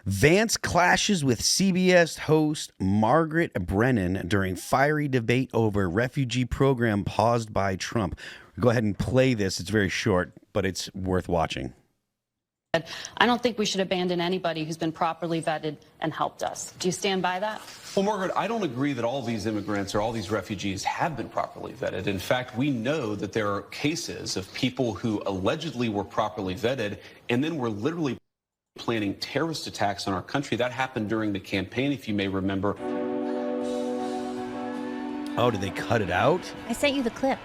Vance clashes with CBS host Margaret Brennan during fiery debate over refugee program paused by Trump. Go ahead and play this. It's very short, but it's worth watching. I don't think we should abandon anybody who's been properly vetted and helped us. Do you stand by that? Well, Margaret, I don't agree that all these immigrants or all these refugees have been properly vetted. In fact, we know that there are cases of people who allegedly were properly vetted and then were literally planning terrorist attacks on our country. That happened during the campaign, if you may remember. Oh, did they cut it out? I sent you the clip.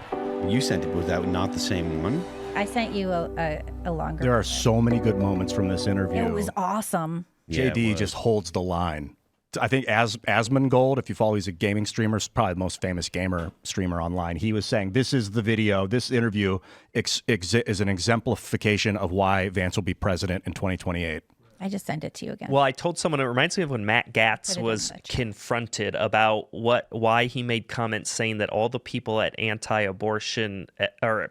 You sent it. Was that not the same one? I sent you a longer There are version. so many good moments from this interview. It was awesome. Yeah, JD just holds the line. I think Asmongold, if you follow, he's a gaming streamer, probably the most famous gamer streamer online. He was saying this is the video, this interview is an exemplification of why Vance will be president in 2028. I just sent it to you again. Well, I told someone, it reminds me of when Matt Gaetz was confronted about why he made comments saying that all the people at anti-abortion or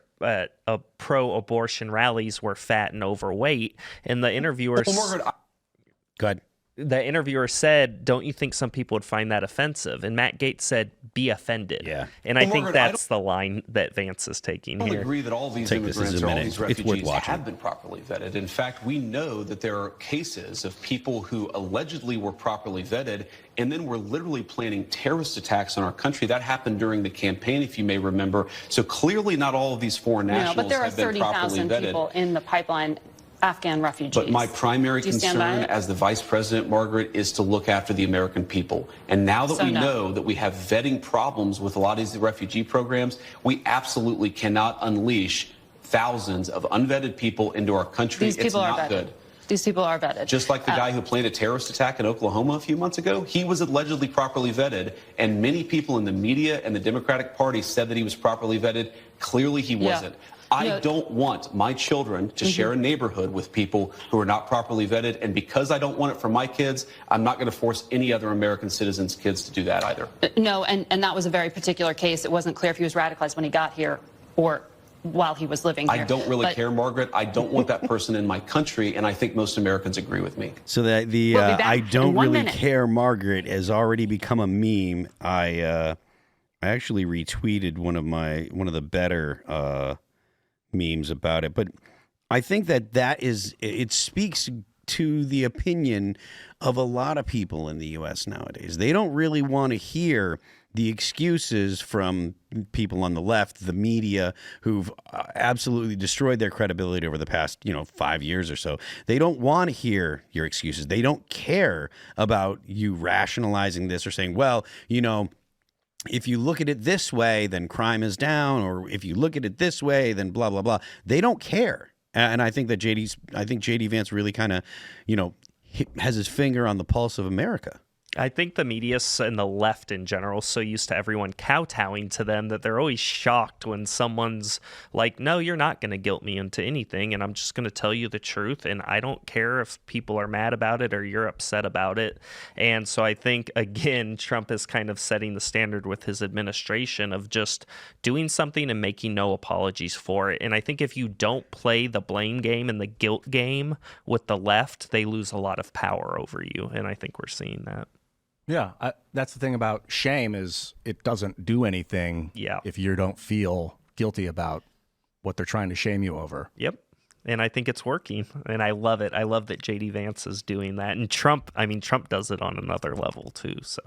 pro-abortion rallies were fat and overweight. And the interviewer... Go ahead. The interviewer said, don't you think some people would find that offensive? And Matt Gaetz said, be offended. Yeah. And I think that's the line that Vance is taking here. I don't agree that all these immigrants or all these refugees have been properly vetted. In fact, we know that there are cases of people who allegedly were properly vetted and then were literally planning terrorist attacks on our country. That happened during the campaign, if you may remember. So clearly not all of these foreign nationals but there are have been properly 30,000 vetted. people in the pipeline, Afghan refugees. But my primary concern as the vice president, Margaret, is to look after the American people. And now that we know that we have vetting problems with a lot of these refugee programs, we absolutely cannot unleash thousands of unvetted people into our country. These people it's not are vetted. good. These people are vetted. Just like the guy who planned a terrorist attack in Oklahoma a few months ago, he was allegedly properly vetted, and many people in the media and the Democratic Party said that he was properly vetted. Clearly he wasn't. I don't want my children to share a neighborhood with people who are not properly vetted, and because I don't want it for my kids, I'm not going to force any other American citizens' kids to do that either. No, and that was a very particular case. It wasn't clear if he was radicalized when he got here or while he was living here. I don't really care, Margaret. I don't want that person in my country, and I think most Americans agree with me. So that I don't really care, Margaret, has already become a meme. I actually retweeted one of the better memes about it, but I think it speaks to the opinion of a lot of people in the U.S. nowadays. They don't really want to hear the excuses from people on the left, the media, who've absolutely destroyed their credibility over the past 5 years or so. They don't want to hear your excuses. They don't care about you rationalizing this or saying, well, if you look at it this way, then crime is down, or if you look at it this way, then blah, blah, blah. They don't care. And I think that JD Vance really kind of, has his finger on the pulse of America. I think the media and the left in general is so used to everyone kowtowing to them that they're always shocked when someone's like, no, you're not going to guilt me into anything, and I'm just going to tell you the truth, and I don't care if people are mad about it or you're upset about it. And so I think, again, Trump is kind of setting the standard with his administration of just doing something and making no apologies for it. And I think if you don't play the blame game and the guilt game with the left, they lose a lot of power over you, and I think we're seeing that. Yeah, that's the thing about shame is it doesn't do anything if you don't feel guilty about what they're trying to shame you over. Yep. And I think it's working, and I love it. I love that JD Vance is doing that. And Trump does it on another level too. So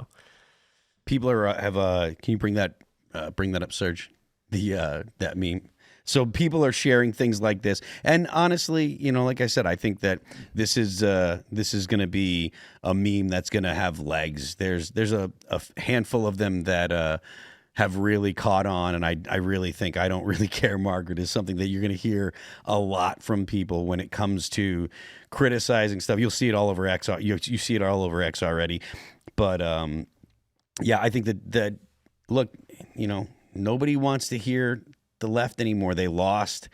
people can you bring that up, Serge? That meme. So people are sharing things like this, and honestly, like I said, I think that this is going to be a meme that's going to have legs. There's a handful of them that have really caught on, and I really think I don't really care, Margaret, is something that you're going to hear a lot from people when it comes to criticizing stuff. You'll see it all over X. You see it all over X already, but I think that look, nobody wants to hear the left anymore. They lost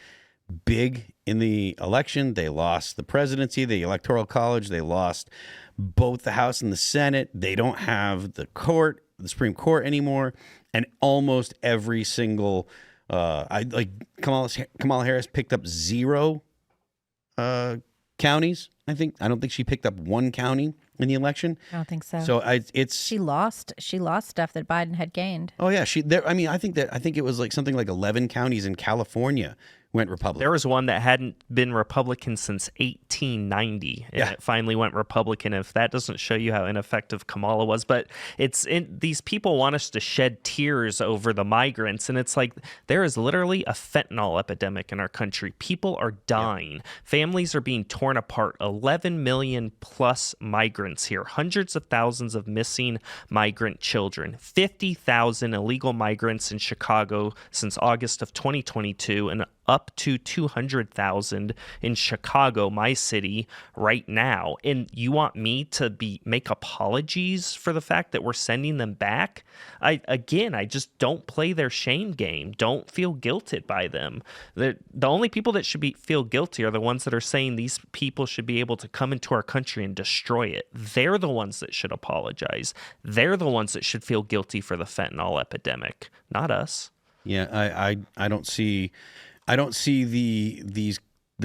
big in the election. They lost the presidency, the Electoral College. They lost both the House and the Senate. They don't have the Supreme Court anymore. And almost every single Kamala Harris picked up 0 counties. I don't think she picked up one county in the election. I don't think so. So it's She lost stuff that Biden had gained. oh yeah, I think it was like something like 11 counties in California went Republican. There was one that hadn't been Republican since 1890, and it finally went Republican. If that doesn't show you how ineffective Kamala was, but these people want us to shed tears over the migrants, and it's like there is literally a fentanyl epidemic in our country. People are dying. Families are being torn apart. 11 million plus migrants here. Hundreds of thousands of missing migrant children. 50,000 illegal migrants in Chicago since August of 2022, and up to 200,000 in Chicago, my city, right now. And you want me to make apologies for the fact that we're sending them back? I just don't play their shame game. Don't feel guilted by them. The only people that should feel guilty are the ones that are saying these people should be able to come into our country and destroy it. They're the ones that should apologize. They're the ones that should feel guilty for the fentanyl epidemic, not us. Yeah, I don't see the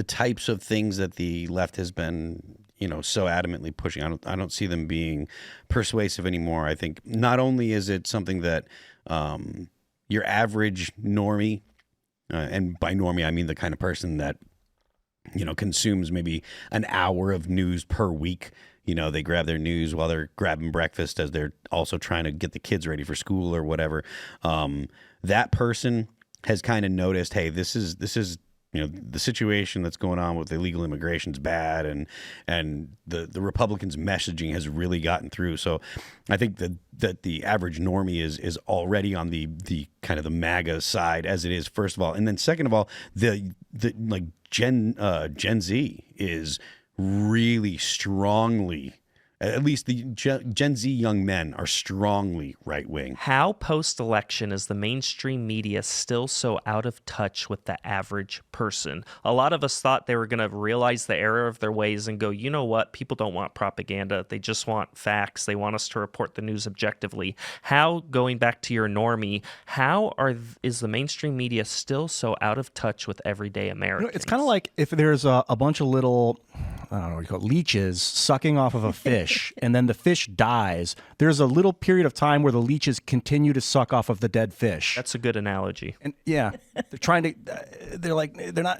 types of things that the left has been, so adamantly pushing. I don't see them being persuasive anymore. I think not only is it something that your average normie, and by normie I mean the kind of person that consumes maybe an hour of news per week. They grab their news while they're grabbing breakfast as they're also trying to get the kids ready for school or whatever. That person has kind of noticed, hey, this is the situation that's going on with illegal immigration is bad, and the Republicans' messaging has really gotten through. So I think that the average normie is already on the kind of the MAGA side, as it is, first of all, and then second of all, the like Gen Z is really strongly. At least the Gen Z young men are strongly right-wing. How post-election is the mainstream media still so out of touch with the average person? A lot of us thought they were going to realize the error of their ways and go, you know what? People don't want propaganda. They just want facts. They want us to report the news objectively. How, going back to your normie, is the mainstream media still so out of touch with everyday Americans? It's kind of like if there's a bunch of little, I don't know what you call it, leeches sucking off of a fish, and then the fish dies. There's a little period of time where the leeches continue to suck off of the dead fish. That's a good analogy. And they're trying to, they're not.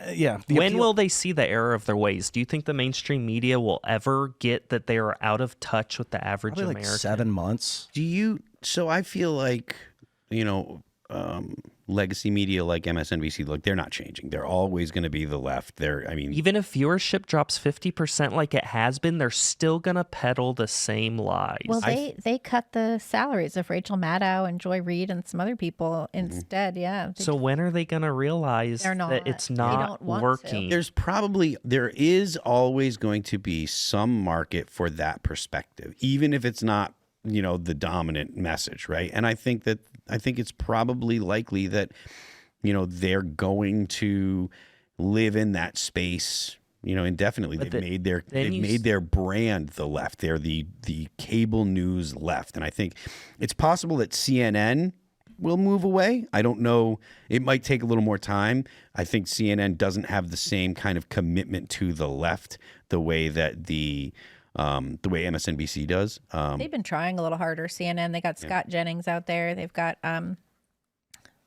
When will they see the error of their ways? Do you think the mainstream media will ever get that they are out of touch with the average Probably American? like 7 months. So I feel like, legacy media like MSNBC, like they're not changing. They're always going to be the left. Even if viewership drops 50% like it has been, they're still going to peddle the same lies. Well, they cut the salaries of Rachel Maddow and Joy Reid and some other people instead. Yeah. So when are they going to realize that it's not working? There is always going to be some market for that perspective, even if it's not, the dominant message, right? And I think it's probably likely that, they're going to live in that space, indefinitely. They've made their brand the left. They're the cable news left. And I think it's possible that CNN will move away. I don't know. It might take a little more time. I think CNN doesn't have the same kind of commitment to the left the way that the way MSNBC does. They've been trying a little harder. CNN, they got Scott Jennings out there. They've got,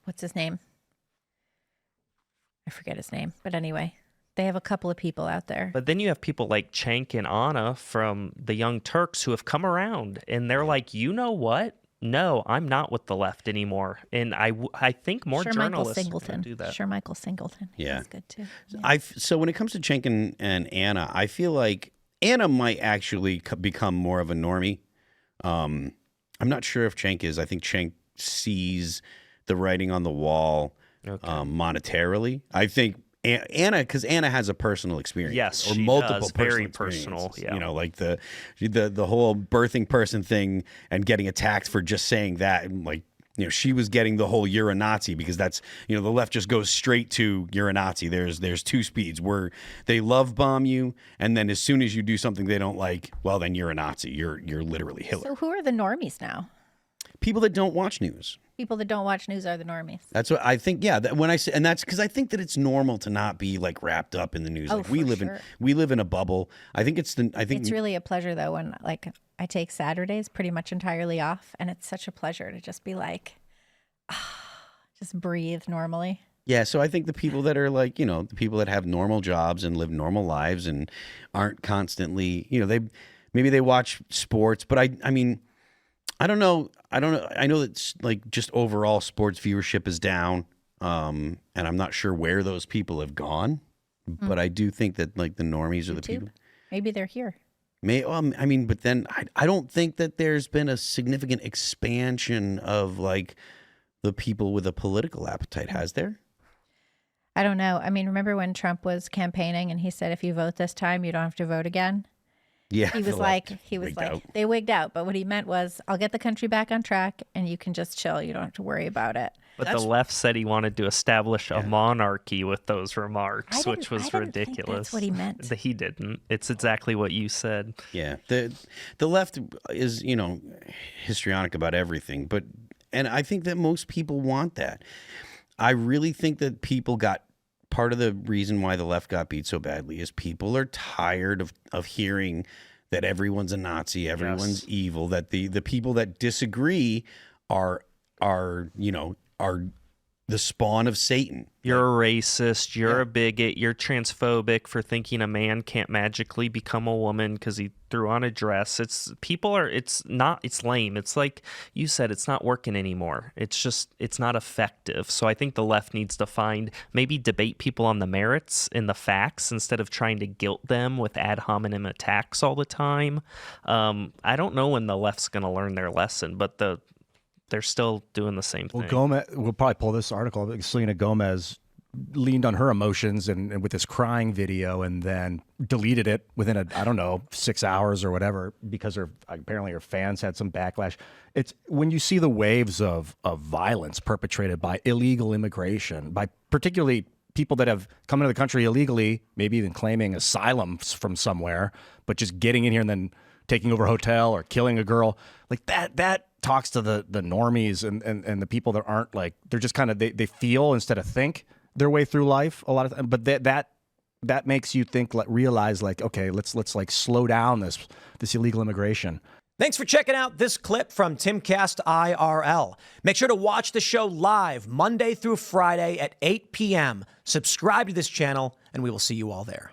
what's his name? I forget his name. But anyway, they have a couple of people out there. But then you have people like Cenk and Anna from the Young Turks who have come around, and they're like, you know what? No, I'm not with the left anymore. And I think more journalists are going to do that. Michael Singleton. Yeah. He's good too. Yeah. So when it comes to Cenk and Anna, I feel like Anna might actually become more of a normie. I'm not sure if Cenk is. I think Cenk sees the writing on the wall monetarily. I think Anna, because Anna has a personal experience. Yes, or she multiple does. Very personal. Yeah. Like the whole birthing person thing and getting attacked for just saying that. And like, she was getting the whole "you're a Nazi" because that's, the left just goes straight to "you're a Nazi." There's two speeds where they love bomb you, and then as soon as you do something they don't like, well, then you're a Nazi. You're literally Hitler. So who are the normies now? people that don't watch news. People that don't watch news are the normies. That's what I think. Yeah, that when I say, and that's because I think that it's normal to not be like wrapped up in the news. Oh, Like we for live sure. we live in a bubble. I think it's It's really a pleasure though when like I take Saturdays pretty much entirely off, and it's such a pleasure to just be like, just breathe normally. Yeah, so I think the people that are like, the people that have normal jobs and live normal lives and aren't constantly, maybe they watch sports, but I mean, I don't know. I know that like just overall sports viewership is down, and I'm not sure where those people have gone, but I do think that like the normies are the people. Maybe they're here. I mean, but then I don't think that there's been a significant expansion of like the people with a political appetite, has there? I don't know. I mean, remember when Trump was campaigning and he said, if you vote this time, you don't have to vote again? Yeah. He was like, they wigged out. But what he meant was, I'll get the country back on track and you can just chill. You don't have to worry about it. But the left said he wanted to establish a monarchy with those remarks, which was ridiculous. Think that's what he meant. He didn't. It's exactly what you said. Yeah. The left is, histrionic about everything, and I think that most people want that. I really think that people got part of the reason why the left got beat so badly is people are tired of hearing that everyone's a Nazi, everyone's evil, that the people that disagree are the spawn of Satan. You're a racist, you're a bigot, you're transphobic for thinking a man can't magically become a woman because he threw on a dress. It's lame. It's like you said, it's not working anymore. It's not effective. So I think the left needs to maybe debate people on the merits and the facts instead of trying to guilt them with ad hominem attacks all the time. I don't know when the left's going to learn their lesson, but they're still doing the same thing. Well, we'll probably pull this article. Selena Gomez leaned on her emotions and with this crying video, and then deleted it within 6 hours or whatever, because apparently her fans had some backlash. It's when you see the waves of violence perpetrated by illegal immigration, by particularly people that have come into the country illegally, maybe even claiming asylum from somewhere, but just getting in here and then taking over a hotel or killing a girl, like that talks to the normies and the people that aren't like, they're just kind of, they feel instead of think their way through life a lot of but that makes you think, realize okay, let's like slow down this illegal immigration. Thanks for checking out this clip from Timcast IRL. Make sure to watch the show live Monday through Friday at 8 p.m. Subscribe to this channel and we will see you all there.